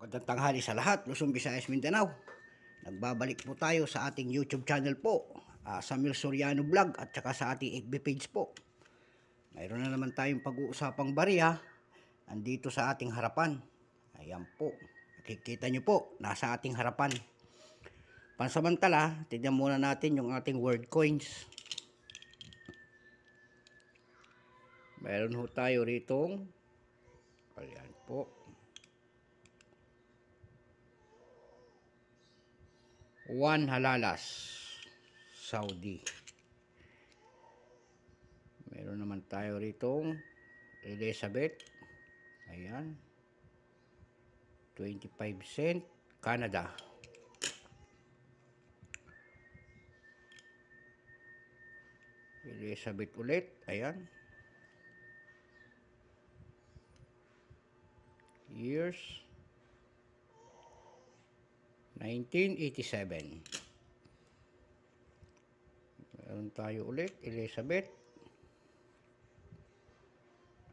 Magandang tanghali sa lahat, Luzon, Visayas, Mindanao. Nagbabalik po tayo sa ating YouTube channel po, Samuel Soriano Vlog, at saka sa ating FB page po. Mayroon na naman tayong pag-uusapang barya andito sa ating harapan. Ayan po, nakikita nyo po, nasa ating harapan. Pansamantala, tignan muna natin yung ating word coins. Mayroon ho tayo ritong, ayan po, 1 halalas Saudi. Meron naman tayo ritong Elizabeth, ayan, 25 cent Canada. Elizabeth ulit, ayan, years 1987. Meron tayo ulit Elizabeth,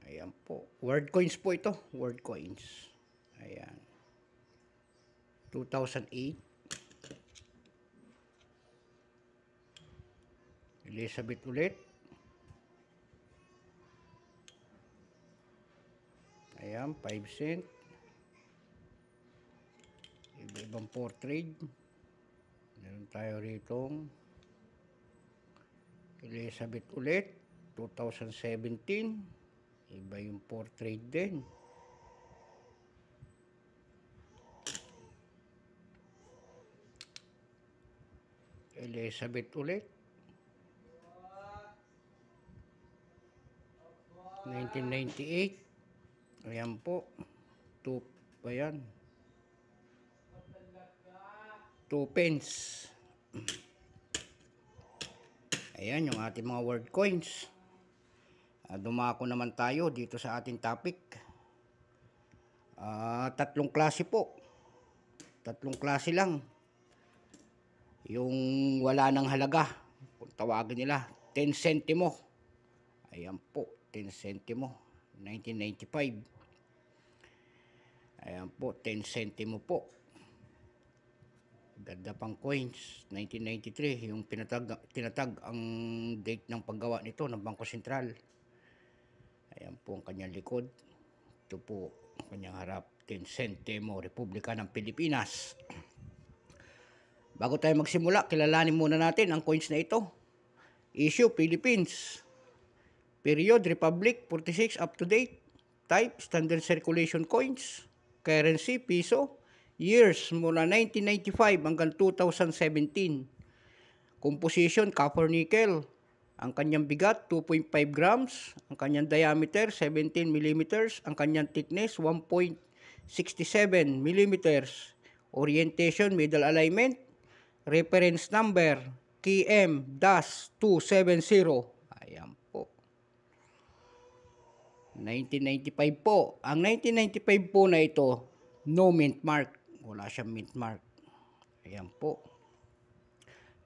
ayan po, word coins po ito, word coins, ayan, 2008. Elizabeth ulit, ayan, 5 cent. Iba-ibang portrait. Meron tayo ritong Elizabeth ulit, 2017. Iba yung portrait din. Elizabeth ulit, 1998. Ayan po, 2 pence. Ayan yung ating mga word coins. Dumako naman tayo dito sa ating topic. Tatlong klase po. Tatlong klase lang. Yung wala ng halaga, kung tawagin nila, 10 centimo. Ayan po, 10 centimo, 1995. Ayan po, 10 centimo po. Ganda pang coins, 1993, yung tinatag ang date ng paggawa nito ng Bangko Sentral. Ayan po ang kanyang likod. Ito po ang kanyang harap, 10 centimo, Republika ng Pilipinas. Bago tayo magsimula, kilalanin muna natin ang coins na ito. Issue, Philippines. Period, Republic, 46, up to date. Type, standard circulation coins. Currency, piso. Years, mula 1995 hanggang 2017. Composition, copper nickel. Ang kanyang bigat, 2.5 grams. Ang kanyang diameter, 17 millimeters. Ang kanyang thickness, 1.67 millimeters. Orientation, middle alignment. Reference number, KM-270. Ayan po. 1995 po. Ang 1995 po na ito, no mint mark. Wala siyang mint mark. Ayan po.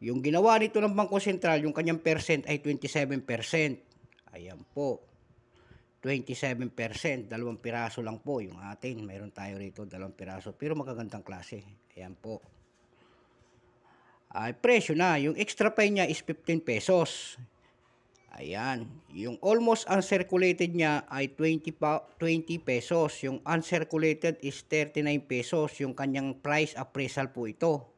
Yung ginawa nito ng Bangko Sentral, yung kanyang percent ay 27%. Ayan po. 27%. 2 piraso lang po yung atin. Mayroon tayo rito 2 piraso. Pero magagandang klase. Ayan po. Presyo na. Yung extra pay niya is 15 pesos. Ayan. Yung almost uncirculated niya ay 20 pesos. Yung uncirculated is 39 pesos. Yung kanyang price appraisal po ito.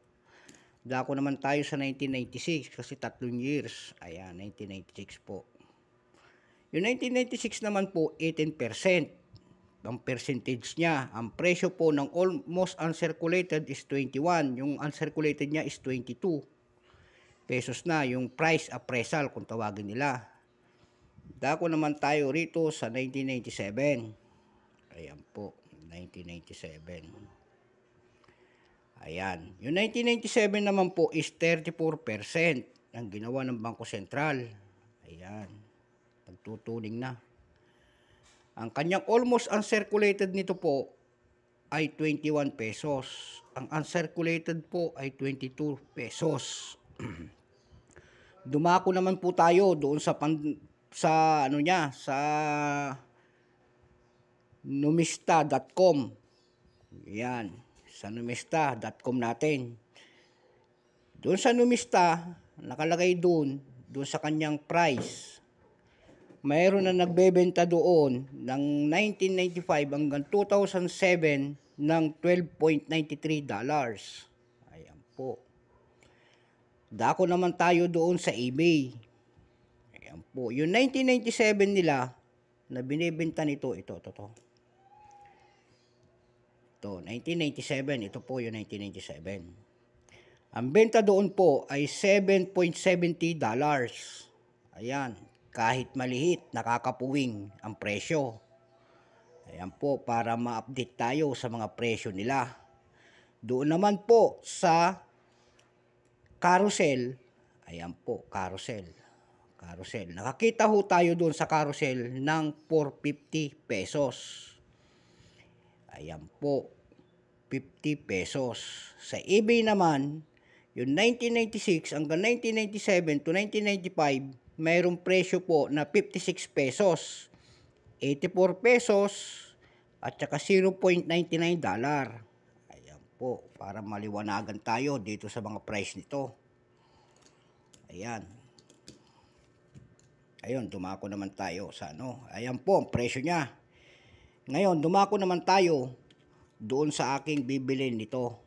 Dako naman tayo sa 1996 kasi 3 years. Ayan, 1996 po. Yung 1996 naman po, 18%. Ang percentage niya. Ang presyo po ng almost uncirculated is 21. Yung uncirculated niya is 22 pesos na. Yung price appraisal kung tawagin nila. Dako naman tayo rito sa 1997. Ayan po, 1997. Ayan. Yung 1997 naman po is 34% ang ginawa ng Bangko Sentral. Ayan. Nagtutuling na. Ang kanyang almost uncirculated nito po ay 21 pesos. Ang uncirculated po ay 22 pesos. Dumako naman po tayo doon sa ano niya, sa numista.com. Yan, sa numista.com natin. Doon sa numista, nakalagay doon sa kanyang price. Mayroon na nagbebenta doon ng 1995 hanggang 2007 ng $12.93. Ayan po. Dako naman tayo doon sa eBay. Ayan po. Yung 1997 nila na binibenta nito, ito. Ito, 1997. Ito po yung 1997. Ang benta doon po ay $7.70. Ayan. Kahit maliit, nakakapuwing ang presyo. Ayan po, para ma-update tayo sa mga presyo nila. Doon naman po sa carousel. Ayan po, carousel. Nakakita ho tayo doon sa carousel ng 450 pesos. Ayan po, 50 pesos. Sa eBay naman, yung 1996 hanggang 1997 to 1995, mayroong presyo po na 56 pesos, 84 pesos, at saka $0.99. Ayan po, para maliwanagan tayo dito sa mga price nito. Ayan. Ayun, dumako naman tayo sa ano. Ayan po, ang presyo niya. Ngayon, dumako naman tayo doon sa aking bibilin nito.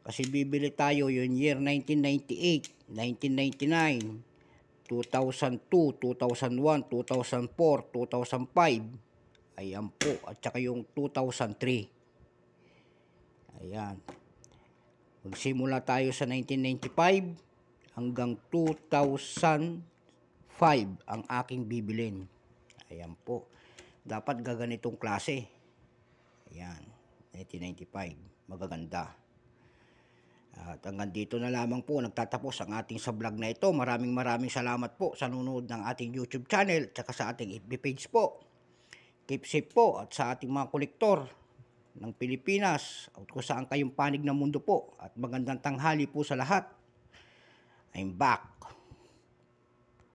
Kasi bibili tayo yung year 1998, 1999, 2002, 2001, 2004, 2005. Ayan po. At saka yung 2003. Ayan. Magsimula tayo sa 1995 hanggang 2005 ang aking bibilin. Ayan po. Dapat gaganitong klase. Ayan. 1995. Magaganda. At hanggang dito na lamang po nagtatapos ang ating sa vlog na ito. Maraming salamat po sa nanonood ng ating YouTube channel at saka sa ating FB page po. Keep safe po at sa ating mga kolektor ng Pilipinas at kung saan kayong panig ng mundo po. At magandang tanghali po sa lahat. I'm back.